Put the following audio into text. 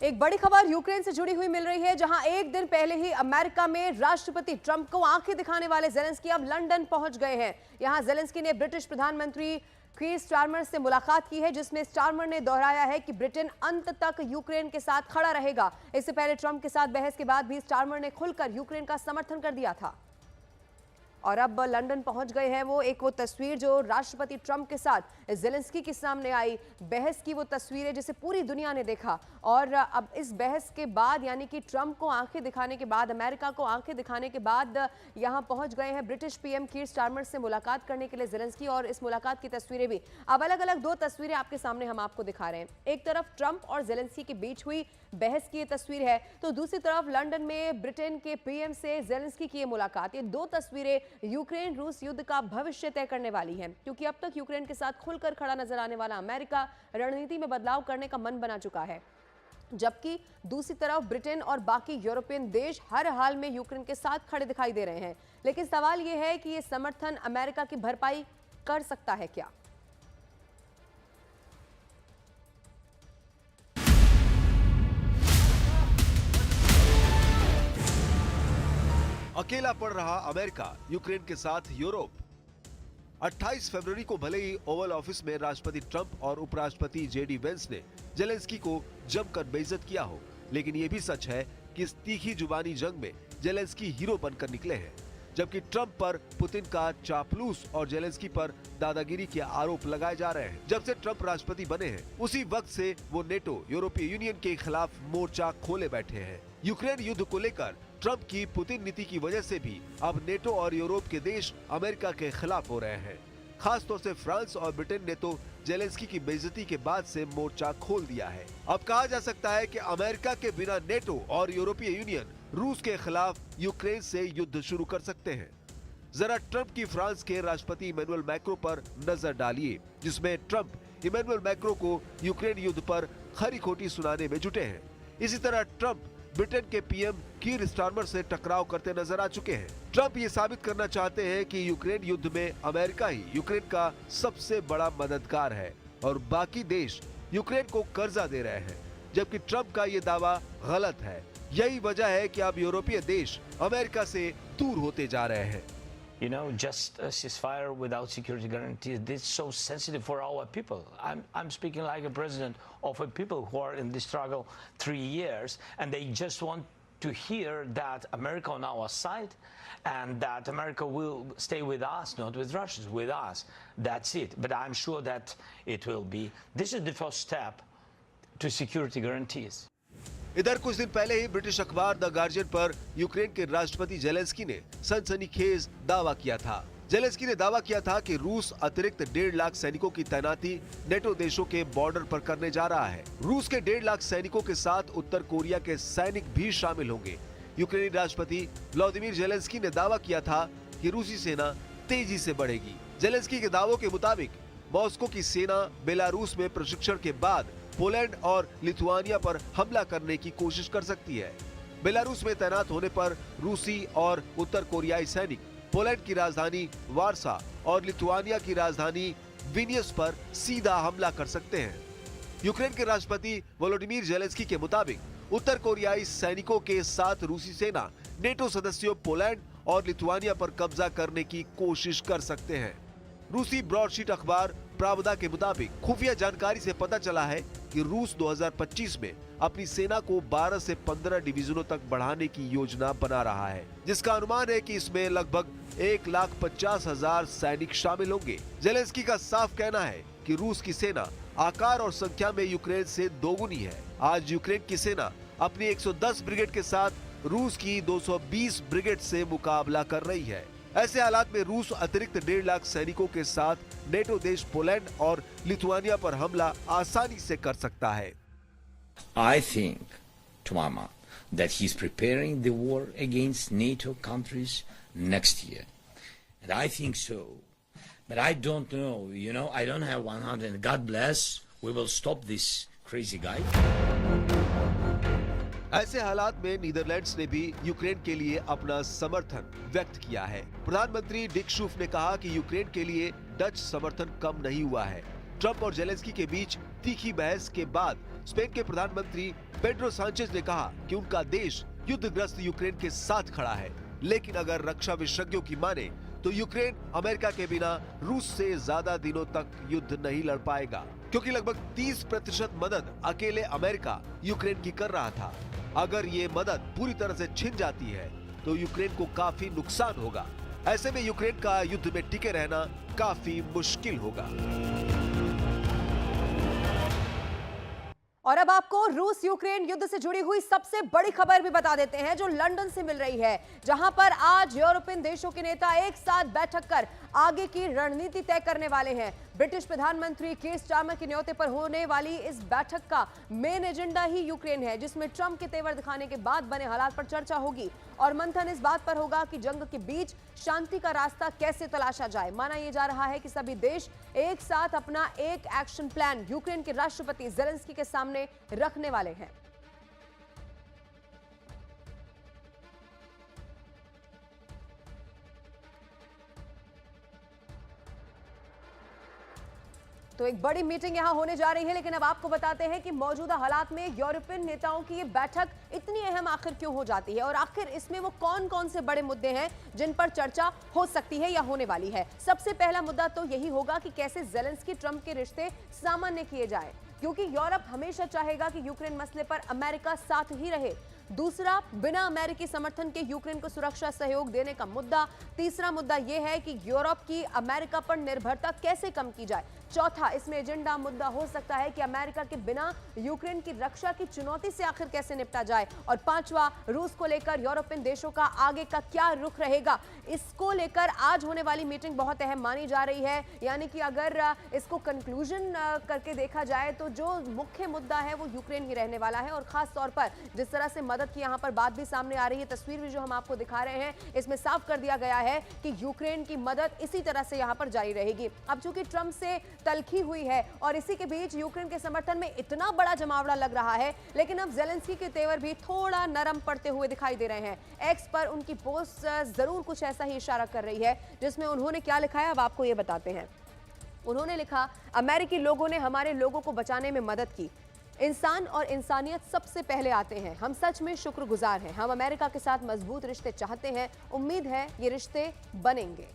एक बड़ी खबर यूक्रेन से जुड़ी हुई मिल रही है, जहां एक दिन पहले ही अमेरिका में राष्ट्रपति ट्रंप को आंखें दिखाने वाले जेलेंस्की अब लंदन पहुंच गए हैं। यहां जेलेंस्की ने ब्रिटिश प्रधानमंत्री कीर स्टारमर से मुलाकात की है, जिसमें स्टारमर ने दोहराया है कि ब्रिटेन अंत तक यूक्रेन के साथ खड़ा रहेगा। इससे पहले ट्रंप के साथ बहस के बाद भी स्टारमर ने खुलकर यूक्रेन का समर्थन कर दिया था और अब लंदन पहुंच गए हैं। वो तस्वीर जो राष्ट्रपति ट्रंप के साथ जेलेंस्की के सामने आई, बहस की वो तस्वीरें जिसे पूरी दुनिया ने देखा। और अब इस बहस के बाद, यानी कि ट्रंप को आंखें दिखाने के बाद, अमेरिका को आंखें दिखाने के बाद यहां पहुंच गए हैं ब्रिटिश पीएम कीर स्टारमर से मुलाकात करने के लिए जेलेंस्की। और इस मुलाकात की तस्वीरें भी अब अलग अलग दो तस्वीरें आपके सामने हम आपको दिखा रहे हैं। एक तरफ ट्रंप और जेलेंस्की के बीच हुई बहस की ये तस्वीर है, तो दूसरी तरफ लंदन में ब्रिटेन के पीएम से जेलेंस्की की मुलाकात। ये दो तस्वीरें यूक्रेन रूस युद्ध का भविष्य तय करने वाली हैं, क्योंकि अब तक यूक्रेन के साथ खुलकर खड़ा नजर आने वाला अमेरिका रणनीति में बदलाव करने का मन बना चुका है, जबकि दूसरी तरफ ब्रिटेन और बाकी यूरोपियन देश हर हाल में यूक्रेन के साथ खड़े दिखाई दे रहे हैं। लेकिन सवाल यह है कि यह समर्थन अमेरिका की भरपाई कर सकता है क्या? अकेला पड़ रहा अमेरिका यूक्रेन के साथ यूरोप। 28 फरवरी को भले ही ओवल ऑफिस में राष्ट्रपति ट्रंप और उपराष्ट्रपति जेडी वेंस ने जेलेंस्की को जमकर बेइज्जत किया हो, लेकिन यह भी सच है कि इस तीखी जुबानी जंग में जेलेंस्की हीरो बनकर निकले हैं। जबकि ट्रंप पर पुतिन का चापलूस और जेलेंस्की पर दादागिरी के आरोप लगाए जा रहे हैं। जब से ट्रंप राष्ट्रपति बने हैं, उसी वक्त से वो नेटो यूरोपीय यूनियन के खिलाफ मोर्चा खोले बैठे हैं। यूक्रेन युद्ध को लेकर ट्रंप की पुतिन नीति की वजह से भी अब नेटो और यूरोप के देश अमेरिका के खिलाफ हो रहे हैं। खास तौर से फ्रांस और ब्रिटेन ने तो जेलेंस्की की बेइज्जती के बाद से मोर्चा खोल दिया है। अब कहा जा सकता है कि अमेरिका के बिना नेटो और यूरोपीय यूनियन रूस के खिलाफ यूक्रेन से युद्ध शुरू कर सकते हैं। जरा ट्रंप की फ्रांस के राष्ट्रपति इमैनुअल मैक्रो पर नजर डालिए, जिसमें ट्रंप इमैनुअल मैक्रो को यूक्रेन युद्ध पर खरी खोटी सुनाने में जुटे हैं। इसी तरह ट्रंप ब्रिटेन के पीएम कीर स्टारमर से टकराव करते नजर आ चुके हैं। ट्रंप ये साबित करना चाहते हैं कि यूक्रेन युद्ध में अमेरिका ही यूक्रेन का सबसे बड़ा मददगार है और बाकी देश यूक्रेन को कर्जा दे रहे हैं, जबकि ट्रंप का ये दावा गलत है। यही वजह है कि अब यूरोपीय देश अमेरिका से दूर होते जा रहे हैं। You know, just a ceasefire without security guarantees, this is so sensitive for our people. I'm speaking like a president of a people who are in this struggle 3 years, and they just want to hear that America on our side and that America will stay with us, not with Russia, with us. That's it. But I'm sure that it will be. This is the first step to security guarantees. इधर कुछ दिन पहले ही British अखबार the guardian पर Ukraine के राष्ट्रपति Zelensky ने सनसनीखेज दावा किया था। जेलेंस्की ने दावा किया था कि रूस अतिरिक्त 1.5 लाख सैनिकों की तैनाती नेटो देशों के बॉर्डर पर करने जा रहा है। रूस के 1.5 लाख सैनिकों के साथ उत्तर कोरिया के सैनिक भी शामिल होंगे। यूक्रेनी राष्ट्रपति व्लादिमीर जेलेंस्की ने दावा किया था कि रूसी सेना तेजी से बढ़ेगी। जेलेंस्की के दावों के मुताबिक मॉस्को की सेना बेलारूस में प्रशिक्षण के बाद पोलैंड और लिथुआनिया पर हमला करने की कोशिश कर सकती है। बेलारूस में तैनात होने पर रूसी और उत्तर कोरियाई सैनिक पोलैंड की राजधानी वार्सा और लिथुआनिया की राजधानी विनियस पर सीधा हमला कर सकते हैं। यूक्रेन के राष्ट्रपति वोलोडिमीर जेलेंस्की के मुताबिक उत्तर कोरियाई सैनिकों के साथ रूसी सेना नेटो सदस्यों पोलैंड और लिथुआनिया पर कब्जा करने की कोशिश कर सकते हैं। रूसी ब्रॉडशीट अखबार प्रावदा के मुताबिक खुफिया जानकारी से पता चला है कि रूस 2025 में अपनी सेना को 12 से 15 डिवीजनों तक बढ़ाने की योजना बना रहा है, जिसका अनुमान है कि इसमें लगभग 1,50,000 सैनिक शामिल होंगे। जेलेंस्की का साफ कहना है कि रूस की सेना आकार और संख्या में यूक्रेन से दोगुनी है। आज यूक्रेन की सेना अपनी 110 ब्रिगेड के साथ रूस की 220 ब्रिगेड से मुकाबला कर रही है। ऐसे हालात में रूस अतिरिक्त 1.5 लाख सैनिकों के साथ नेटो देश पोलैंड और लिथुआनिया पर हमला आसानी से कर सकता है। I think, Tuama, that he's preparing the war against NATO countries next year. And I think so. But I don't know, you know, I don't have 100. God bless, we will stop this crazy guy. ऐसे हालात में Netherlands ने भी Ukraine के लिए अपना समर्थन व्यक्त किया है। प्रधानमंत्री डिक शूफ ने कहा कि यूक्रेन के लिए डच समर्थन कम नहीं हुआ है। ट्रंप और जेलेंस्की के बीच तीखी बहस के बाद स्पेन के प्रधानमंत्री पेड्रो सांचेज ने कहा कि उनका देश युद्धग्रस्त यूक्रेन के साथ खड़ा है, लेकिन अगर रक्षा विशेषज्ञों की माने तो यूक्रेन अमेरिका के बिना रूस से ज्यादा दिनों तक युद्ध नहीं लड़ पाएगा, क्योंकि लगभग 30% मदद अकेले अमेरिका यूक्रेन की कर रहा था। अगर ये मदद पूरी तरह से छिन जाती है तो यूक्रेन को काफी नुकसान होगा। ऐसे में यूक्रेन का युद्ध में टिके रहना काफी मुश्किल होगा। और अब आपको रूस यूक्रेन युद्ध से जुड़ी हुई सबसे बड़ी खबर भी बता देते हैं जो लंदन से मिल रही है, जहां पर आज यूरोपियन देशों के नेता एक साथ बैठक कर आगे की रणनीति तय करने वाले हैं। ब्रिटिश प्रधानमंत्री कीर स्टारमर के न्योते पर होने वाली इस बैठक का मेन एजेंडा ही यूक्रेन है, जिसमें ट्रंप के तेवर दिखाने के बाद बने हालात पर चर्चा होगी और मंथन इस बात पर होगा कि जंग के बीच शांति का रास्ता कैसे तलाशा जाए। माना यह जा रहा है कि सभी देश एक साथ अपना एक एक्शन प्लान यूक्रेन के राष्ट्रपति ज़ेलेंस्की के सामने रखने वाले हैं। तो एक बड़ी मीटिंग यहां होने जा रही है, लेकिन अब आपको बताते हैं कि मौजूदा हालात में यूरोपियन नेताओं की ये बैठक इतनी अहम आखिर क्यों हो जाती है और आखिर इसमें वो कौन कौन से बड़े मुद्दे हैं जिन पर चर्चा हो सकती है या होने वाली है। सबसे पहला मुद्दा तो यही होगा कि कैसे ज़ेलेंस्की ट्रंप के रिश्ते सामान्य किए जाए, क्योंकि यूरोप हमेशा चाहेगा कि यूक्रेन मसले पर अमेरिका साथ ही रहे। दूसरा, बिना अमेरिकी समर्थन के यूक्रेन को सुरक्षा सहयोग देने का मुद्दा। तीसरा मुद्दा यह है कि यूरोप की अमेरिका पर निर्भरता कैसे कम की जाए। चौथा, इसमें एजेंडा मुद्दा हो सकता है कि अमेरिका के बिना यूक्रेन की रक्षा की चुनौती से आखिर कैसे निपटा जाए। और पांचवा, रूस को लेकर यूरोपियन देशों का आगे का क्या रुख रहेगा। इसको लेकर आज होने वाली मीटिंग बहुत अहम मानी जा रही है, यानी कि अगर इसको कंक्लूजन करके देखा जाए तो जो मुख्य मुद्दा है वो यूक्रेन ही रहने वाला है। और खास तौर पर जिस तरह से मदद की यहाँ पर बात भी सामने आ रही है, तस्वीर भी जो हम आपको दिखा रहे हैं, इसमें साफ कर दिया गया है कि यूक्रेन की मदद इसी तरह से यहाँ पर जारी रहेगी। अब चूंकि ट्रंप से तलखी हुई है और इसी के बीच यूक्रेन के समर्थन में इतना बड़ा जमावड़ा लग रहा है, लेकिन अब ज़ेलेंस्की के तेवर भी थोड़ा नरम पड़ते हुए दिखाई दे रहे हैं। एक्स पर उनकी पोस्ट जरूर कुछ ऐसा ही इशारा कर रही है, जिसमें उन्होंने क्या लिखा है अब आपको ये बताते हैं। उन्होंने लिखा, अमेरिकी लोगों ने हमारे लोगों को बचाने में मदद की। इंसान और इंसानियत सबसे पहले आते हैं। हम सच में शुक्रगुजार हैं। हम अमेरिका के साथ मजबूत रिश्ते चाहते हैं। उम्मीद है ये रिश्ते बनेंगे।